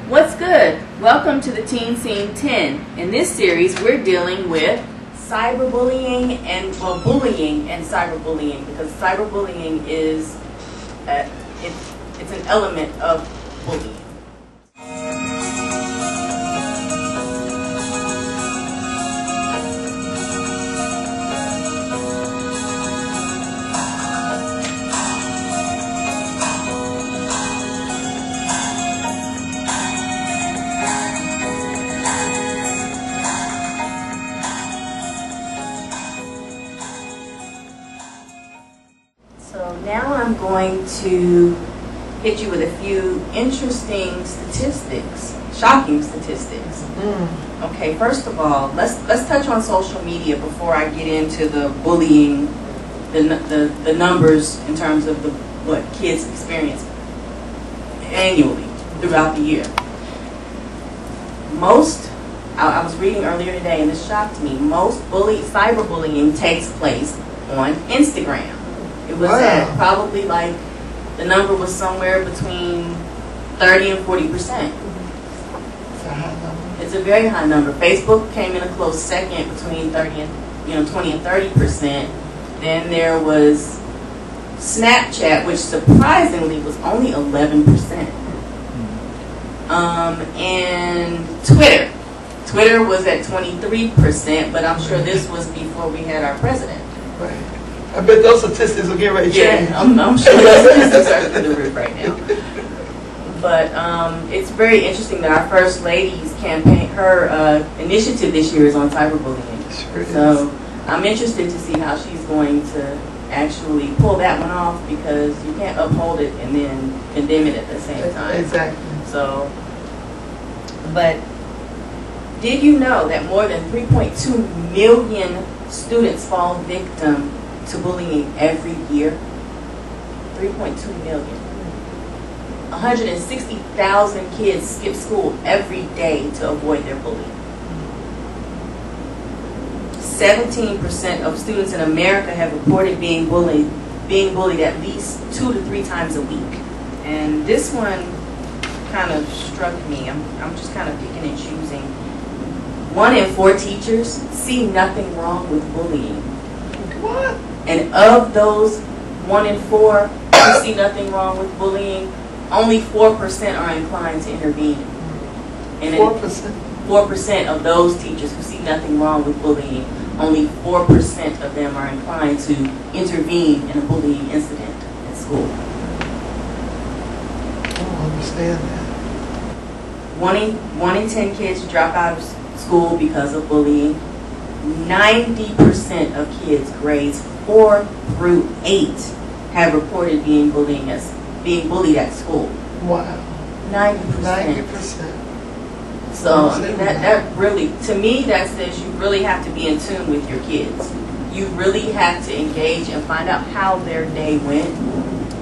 What's good? Welcome to the Teen Scene 10. In this series, we're dealing with cyberbullying and bullying and cyberbullying, because cyberbullying is it's an element of bullying. So now I'm going to hit you with a few interesting statistics, shocking statistics. Okay, first of all, let's touch on social media before I get into the bullying, the numbers in terms of what kids experience annually throughout the year. I was reading earlier today, and this shocked me. Most cyberbullying takes place on Instagram. It was at probably the number was somewhere between 30 and 40%. It's a high number. It's a very high number. Facebook came in a close second between 20 and 30%. Then there was Snapchat, which surprisingly was only 11%. And Twitter. Twitter was at 23%, but I'm sure this was before we had our president. Right. I bet those statistics will get ready to change. Yeah, I'm sure those statistics are through the roof right now. But it's very interesting that our First Lady's campaign, her initiative this year is on cyberbullying. Sure so I'm interested to see how she's going to actually pull that one off, because you can't uphold it and then condemn it at the same time. Exactly. So, but did you know that more than 3.2 million students fall victim to bullying every year? 3.2 million. 160,000 kids skip school every day to avoid their bullying. 17% of students in America have reported being bullied at least 2 to 3 times a week. And this one kind of struck me. I'm just kind of picking and choosing. 1 in 4 teachers see nothing wrong with bullying. What? And of those 1 in 4 who see nothing wrong with bullying, only 4% are inclined to intervene. And 4%? 4% of those teachers who see nothing wrong with bullying, only 4% of them are inclined to intervene in a bullying incident at school. I don't understand that. 1 in 10 kids drop out of school because of bullying. 90% of kids grades 4 through 8 have reported being bullied at school. Wow. 90%. 90%. So I mean, that really, to me, that says you really have to be in tune with your kids. You really have to engage and find out how their day went,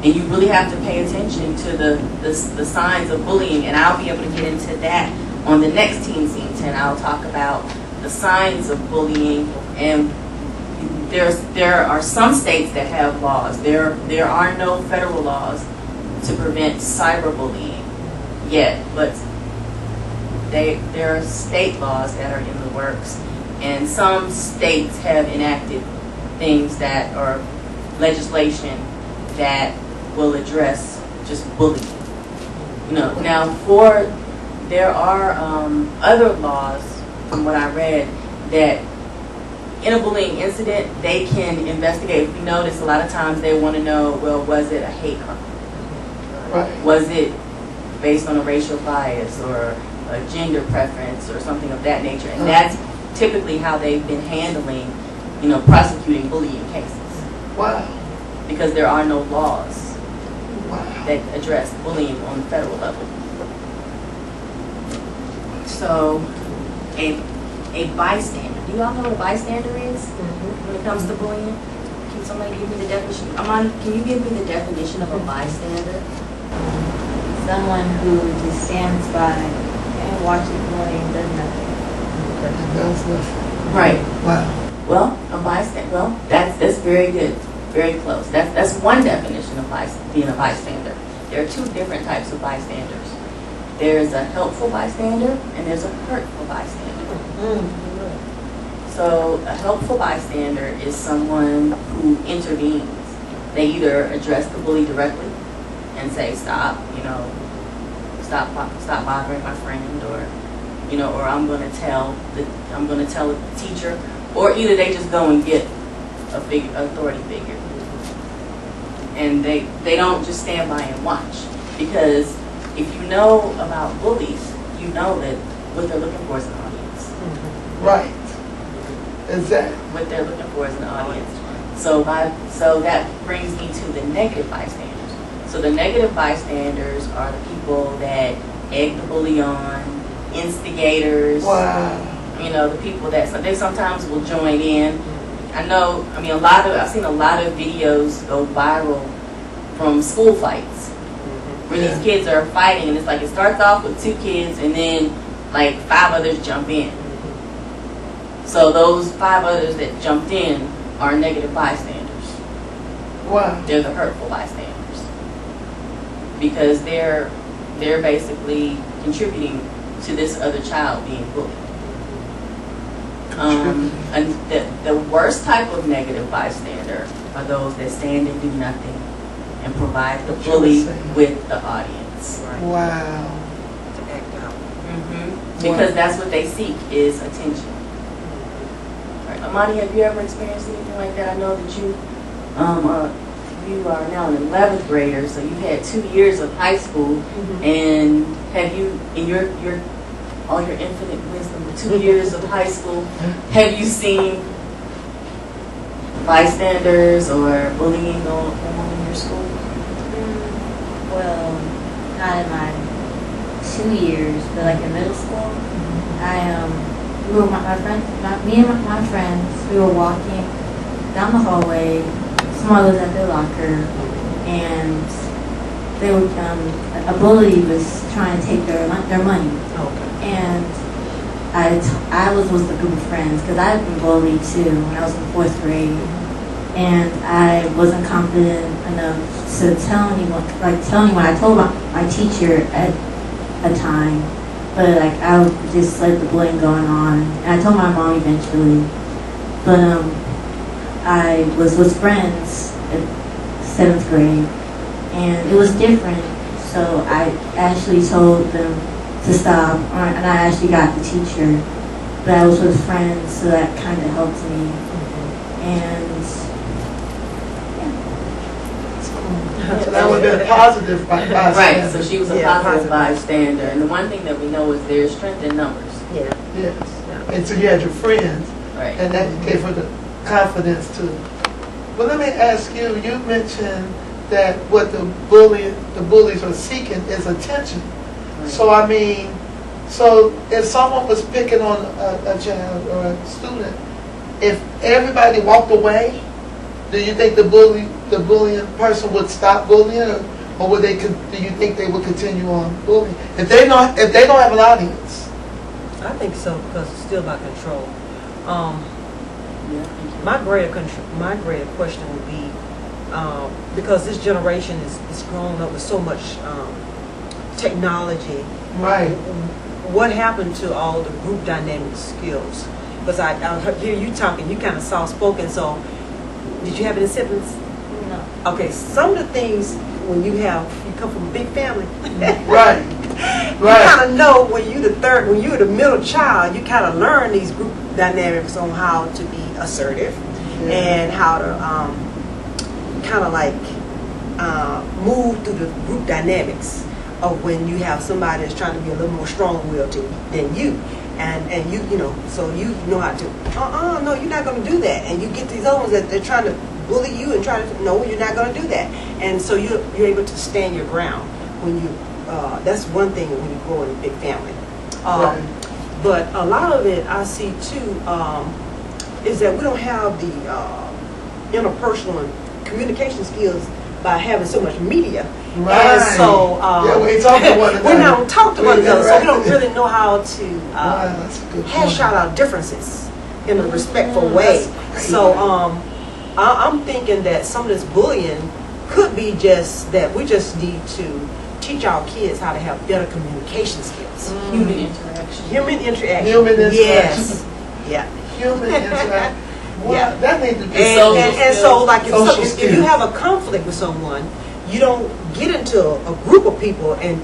and you really have to pay attention to the signs of bullying. And I'll be able to get into that on the next Teen Scene 10. I'll talk about the signs of bullying, and there are some states that have laws. There are no federal laws to prevent cyberbullying yet, but there are state laws that are in the works, and some states have enacted things that are legislation that will address just bullying. Now there are other laws, from what I read, that in a bullying incident, they can investigate. We notice a lot of times they want to know, well, was it a hate crime? Right. Was it based on a racial bias or a gender preference or something of that nature? And that's typically how they've been handling, prosecuting bullying cases. Wow. Because there are no laws Wow. that address bullying on the federal level. So, a bystander. Do y'all know what a bystander is when it comes to bullying? Can somebody give me the definition? Amani, can you give me the definition of a bystander? Someone who just stands by and watches bullying, does nothing. Does nothing. Right. Wow. Well, a bystander. Well, that's very good. Very close. That's one definition of being a bystander. There are 2 different types of bystanders. there's a helpful bystander and there's a hurtful bystander. So a helpful bystander is someone who intervenes. They either address the bully directly and say, stop, stop bothering my friend, or or I'm going to tell the teacher, or either they just go and get authority figure, and they don't just stand by and watch. Because if you know about bullies, you know that what they're looking for is an audience. Right. Exactly. What they're looking for is an audience. So that brings me to the negative bystanders. So the negative bystanders are the people that egg the bully on, instigators. Wow. The people that they sometimes will join in. I've seen a lot of videos go viral from school fights where these kids are fighting, and it's like it starts off with 2 kids and then like 5 others jump in. So those 5 others that jumped in are negative bystanders. Wow. They're the hurtful bystanders because they're basically contributing to this other child being bullied. And the worst type of negative bystander are those that stand and do nothing and provide the bully with the audience. Wow. To act out. Because that's what they seek, is attention. Right. Amani, have you ever experienced anything like that? I know that you are now an 11th grader, so you've had 2 years of high school, and have you, in your all your infinite wisdom, 2 years of high school, have you seen bystanders or bullying going on in your school? Well, not in my 2 years, but like in middle school, we were me and my friends, we were walking down the hallway. Someone was at their locker, and they were a bully was trying to take their money. Okay. And I was with a group of friends because I had been bullied too when I was in 4th grade, and I wasn't confident enough to tell anyone. I told my teacher at a time, but like I would just let the bullying going on, and I told my mom eventually. But I was with friends at 7th grade, and it was different. So I actually told them to stop, and I actually got the teacher, but I was with friends, so that kind of helped me. And So that would be a positive bystander. Right, so she was a positive bystander. And the one thing that we know is there's strength in numbers. Yeah. Yes. And so you had your friends, Right. and that gave her the confidence to. Well, let me ask you. You mentioned that what the bullies are seeking is attention. Right. So so if someone was picking on a child or a student, if everybody walked away, do you think the bullying person would stop bullying, or would they? Do you think they would continue on bullying if they don't have an audience? I think so, because it's still about control. Yeah. My greater question would be, because this generation is grown up with so much technology. Right. What happened to all the group dynamic skills? Because I hear you talking, you kind of soft-spoken, so did you have any siblings? no, Okay, some of the things when you come from a big family, Right. you kind of know when you're the middle child, you kind of learn these group dynamics on how to be assertive and how to kind of like move through the group dynamics of when you have somebody that's trying to be a little more strong-willed than you. And you so you know how to, no, you're not going to do that. And you get these other ones that they're trying to bully you and try to, no, you're not going to do that. And so you're able to stand your ground when you, that's one thing when you grow in a big family. Right. But a lot of it I see too is that we don't have the interpersonal and communication skills by having so much media. Right. And so we ain't talking to one another. we don't talk to one another, so we don't really know how to That's a good hash point. out our differences in a respectful way. So I'm thinking that some of this bullying could be just that we just need to teach our kids how to have better communication skills. Human interaction. Human interaction. Human interaction. Yes. Yeah. Human interaction. Well, Yeah. that needs to be And so, like, Social if skills. you have a conflict with someone, you don't get into a group of people and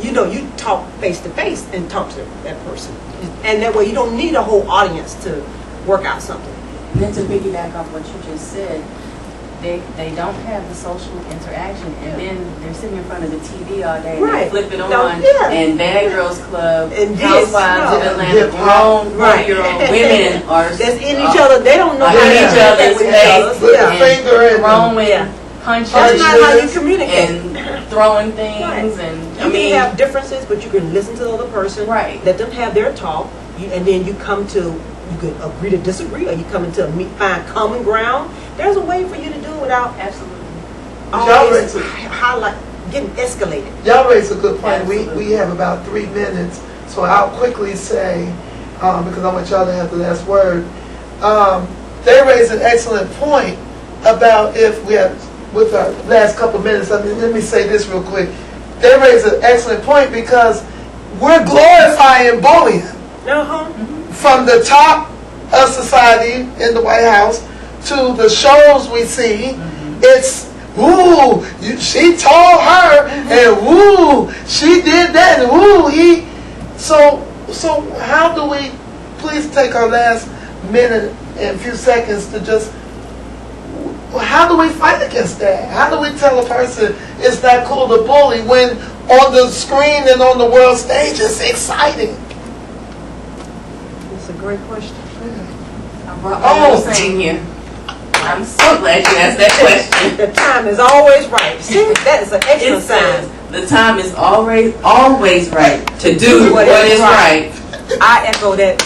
you know, you talk face to face and talk to that person. And that way you don't need a whole audience to work out something. And then to piggyback off what you just said, they don't have the social interaction, and then they're sitting in front of the TV all day, and Right. they flip it on, No, yeah. and Bad Girls Club, And this, Housewives of no. Atlanta, grown Right. 40-year-old women are That's in each other. They don't know in how to each communicate other's with each face, other. With Yeah. the finger and throwing Yeah. punches, That's not how you communicate. and throwing things, Right. and You can have differences, but you can listen to the other person. Right. Let them have their talk, and then you can agree to disagree, or you come into find common ground. There's a way for you to do it without absolutely. always highlight getting escalated. Y'all raise a good point. Absolutely. We have about 3 minutes, so I'll quickly say, because I want y'all to have the last word. They raise an excellent point about if we have, with our last couple of minutes, let me say this real quick. They raise an excellent point because we're glorifying bullying. Uh-huh. From the top of society in the White House to the shows we see, it's woo, she told her, and woo, she did that, and woo, he. So how do we? Please take our last minute and few seconds to just. How do we fight against that? How do we tell a person it's not cool to bully when on the screen and on the world stage it's exciting? That's a great question. I brought my little saying here. I'm so glad you asked that question. The time is always right. See, that is an It excellent says sign. the time is always right to do what is right. I echo that.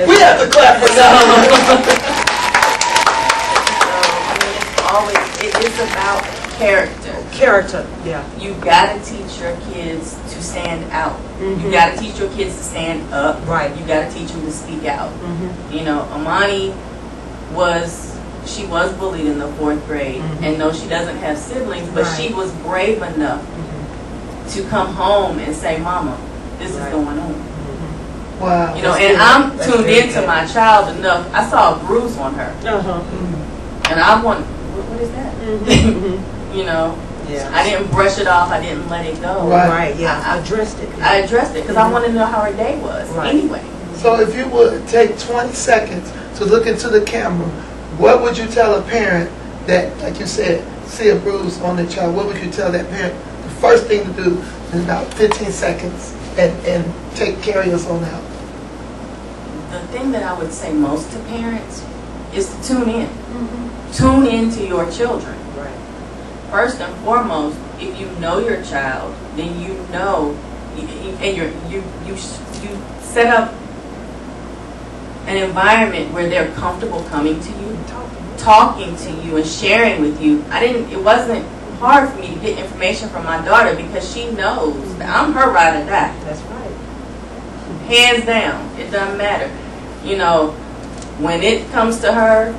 We have to clap for that. It's about character. Character, yeah. You gotta teach your kids to stand out. You gotta teach your kids to stand up. Right. You gotta teach them to speak out. Mm-hmm. You know, Amani was bullied in the 4th grade, and no, she doesn't have siblings, but she was brave enough to come home and say, "Mama, this is going on." Wow. You know, and I'm tuned into my child enough. I saw a bruise on her, and I want, what is that? You know, Yeah. I didn't brush it off. I didn't let it go. Right. Yeah. I addressed it. I addressed it because I wanted to know how her day was. Right. Anyway, So if you would take 20 seconds to look into the camera, what would you tell a parent that, like you said, see a bruise on their child? What would you tell that parent? The first thing to do in about 15 seconds and take carry us on out. the thing that I would say most to parents is to tune in. Tune in to your children. Right. First and foremost, if you know your child, then you know, and you set up an environment where they're comfortable coming to you, talking to you, and sharing with you. It wasn't hard for me to get information from my daughter because she knows that I'm her ride or die. That's right. Hands down. It doesn't matter. You know, when it comes to her,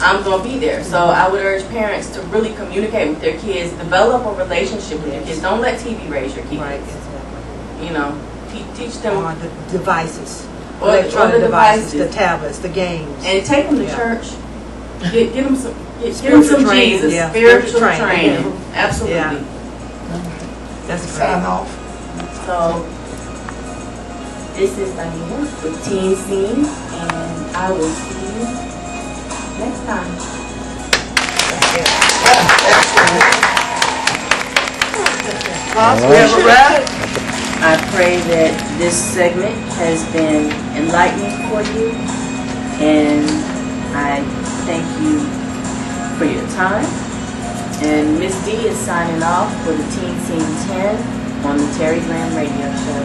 I'm going to be there. So I would urge parents to really communicate with their kids, develop a relationship with your kids. Don't let TV raise your kids. Right. Exactly. You know, teach them. Or the devices. Or Electronic the devices, devices. the tablets, the games. And take them to Yeah. church. Get them some. Get them Spiritual some training, Jesus. yeah. Spiritual Spiritual training. training. Absolutely. Yeah. That's Sign great. off. So this is Donnea with Teen Scene, and I will see you next time. We have a wrap? I pray that this segment has been enlightening for you, and I thank you for your time. And Miss D is signing off for the Teen Scene 10 on the Terry Graham Radio Show.